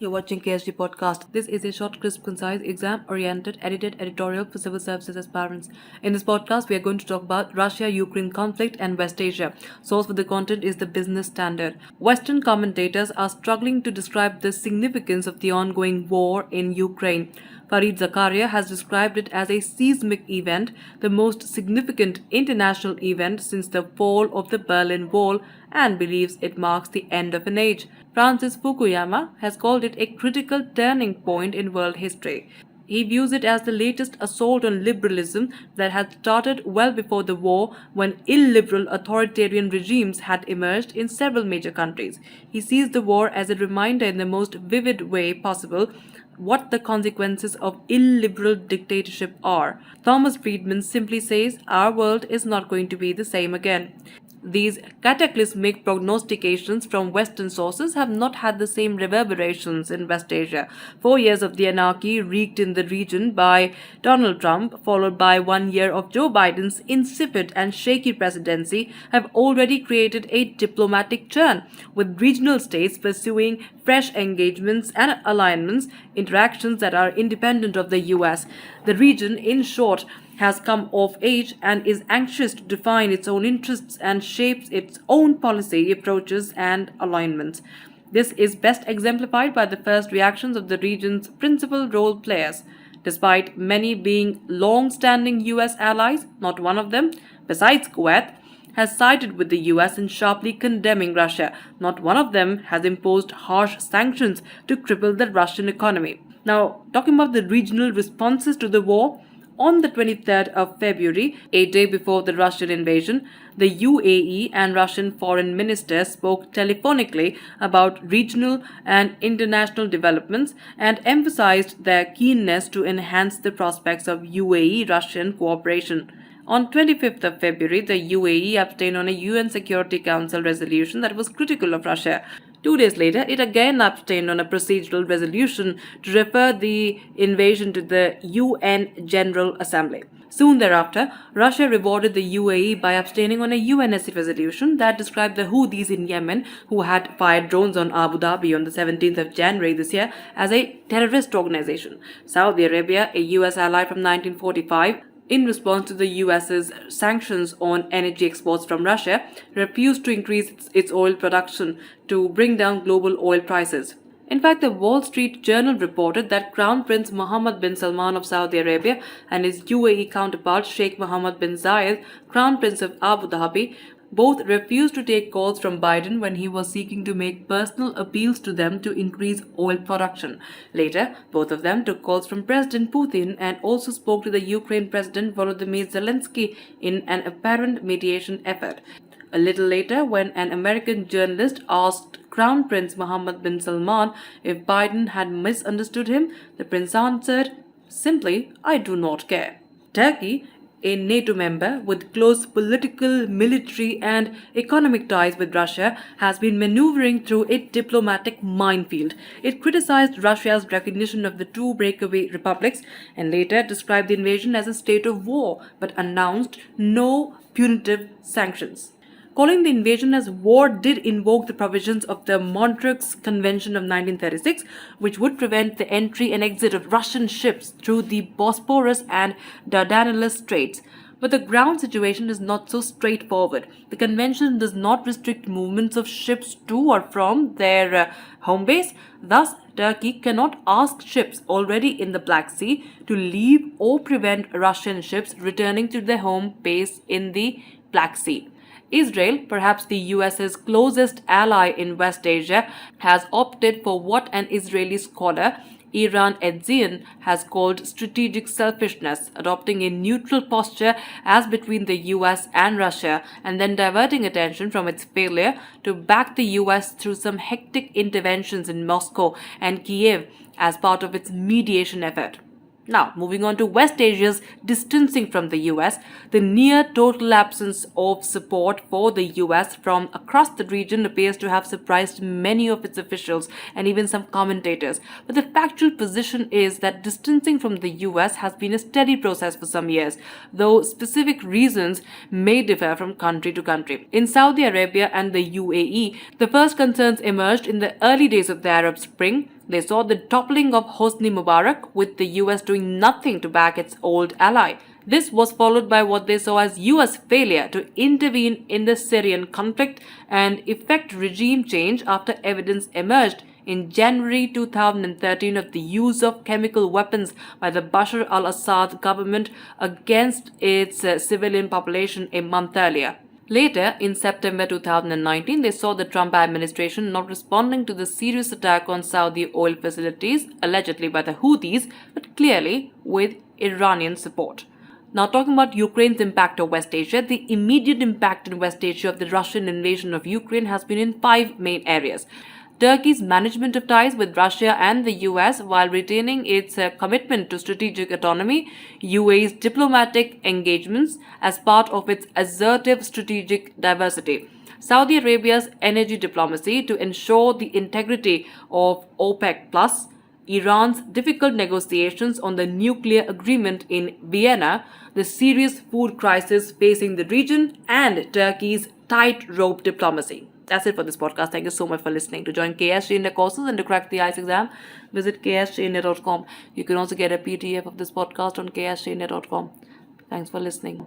You're watching KSG podcast. This is a short, crisp, concise, exam-oriented, edited editorial for civil services aspirants. In this podcast, we are going to talk about Russia-Ukraine conflict and West Asia. Source for the content is the Business Standard. Western commentators are struggling to describe the significance of the ongoing war in Ukraine. Zakaria has described it as a seismic event, the most significant international event since the fall of the Berlin Wall, and believes it marks the end of an age. Francis Fukuyama has called it a critical turning point in world history. He views it as the latest assault on liberalism that had started well before the war, when illiberal authoritarian regimes had emerged in several major countries. He sees the war as a reminder in the most vivid way possible what the consequences of illiberal dictatorship are. Thomas Friedman simply says, "Our world is not going to be the same again." These cataclysmic prognostications from Western sources have not had the same reverberations in West Asia. 4 years of the anarchy wreaked in the region by Donald Trump, followed by 1 year of Joe Biden's insipid and shaky presidency, have already created a diplomatic churn, with regional states pursuing fresh engagements and alignments, interactions that are independent of the US. The region, in short, has come of age and is anxious to define its own interests and shapes its own policy approaches and alignments. This is best exemplified by the first reactions of the region's principal role players. Despite many being long-standing US allies, not one of them, besides Kuwait, has sided with the US in sharply condemning Russia. Not one of them has imposed harsh sanctions to cripple the Russian economy. Now, talking about the regional responses to the war, on the 23rd of February, a day before the Russian invasion, the UAE and Russian foreign ministers spoke telephonically about regional and international developments and emphasized their keenness to enhance the prospects of UAE-Russian cooperation. On 25th of February, the UAE abstained on a UN Security Council resolution that was critical of Russia. 2 days later, it again abstained on a procedural resolution to refer the invasion to the UN General Assembly. Soon thereafter, Russia rewarded the UAE by abstaining on a UNSC resolution that described the Houthis in Yemen, who had fired drones on Abu Dhabi on the 17th of January this year, as a terrorist organization. Saudi Arabia, a US ally from 1945, in response to the US's sanctions on energy exports from Russia, refused to increase its oil production to bring down global oil prices. In fact, the Wall Street Journal reported that Crown Prince Mohammed bin Salman of Saudi Arabia and his UAE counterpart Sheikh Mohammed bin Zayed, Crown Prince of Abu Dhabi, both refused to take calls from Biden when he was seeking to make personal appeals to them to increase oil production. Later, both of them took calls from President Putin and also spoke to the Ukraine President Volodymyr Zelensky in an apparent mediation effort. A little later, when an American journalist asked Crown Prince Mohammed bin Salman if Biden had misunderstood him, the prince answered, "Simply, I do not care." Turkey, a NATO member with close political, military, and economic ties with Russia, has been maneuvering through a diplomatic minefield. It criticized Russia's recognition of the two breakaway republics and later described the invasion as a state of war, but announced no punitive sanctions. Calling the invasion as war did invoke the provisions of the Montreux Convention of 1936, which would prevent the entry and exit of Russian ships through the Bosporus and Dardanelles Straits. But the ground situation is not so straightforward. The convention does not restrict movements of ships to or from their home base. Thus, Turkey cannot ask ships already in the Black Sea to leave or prevent Russian ships returning to their home base in the Black Sea. Israel, perhaps the US's closest ally in West Asia, has opted for what an Israeli scholar, Iran Etzian, has called strategic selfishness, adopting a neutral posture as between the US and Russia, and then diverting attention from its failure to back the US through some hectic interventions in Moscow and Kiev as part of its mediation effort. Now, moving on to West Asia's distancing from the US, the near total absence of support for the US from across the region appears to have surprised many of its officials and even some commentators. But the factual position is that distancing from the US has been a steady process for some years, though specific reasons may differ from country to country. In Saudi Arabia and the UAE, the first concerns emerged in the early days of the Arab Spring, They saw the toppling of Hosni Mubarak, with the US doing nothing to back its old ally. This was followed by what they saw as US failure to intervene in the Syrian conflict and effect regime change after evidence emerged in January 2013 of the use of chemical weapons by the Bashar al-Assad government against its civilian population a month earlier. Later, in September 2019, they saw the Trump administration not responding to the serious attack on Saudi oil facilities, allegedly by the Houthis, but clearly with Iranian support. Now, talking about Ukraine's impact on West Asia, the immediate impact in West Asia of the Russian invasion of Ukraine has been in 5 main areas. Turkey's management of ties with Russia and the US while retaining its commitment to strategic autonomy, UAE's diplomatic engagements as part of its assertive strategic diversity, Saudi Arabia's energy diplomacy to ensure the integrity of OPEC+, Iran's difficult negotiations on the nuclear agreement in Vienna, the serious food crisis facing the region, and Turkey's tightrope diplomacy. That's it for this podcast. Thank you so much for listening. To join KSG in the courses and to crack the ICE exam, visit ksgindia.com. You can also get a PDF of this podcast on ksgindia.com. Thanks for listening.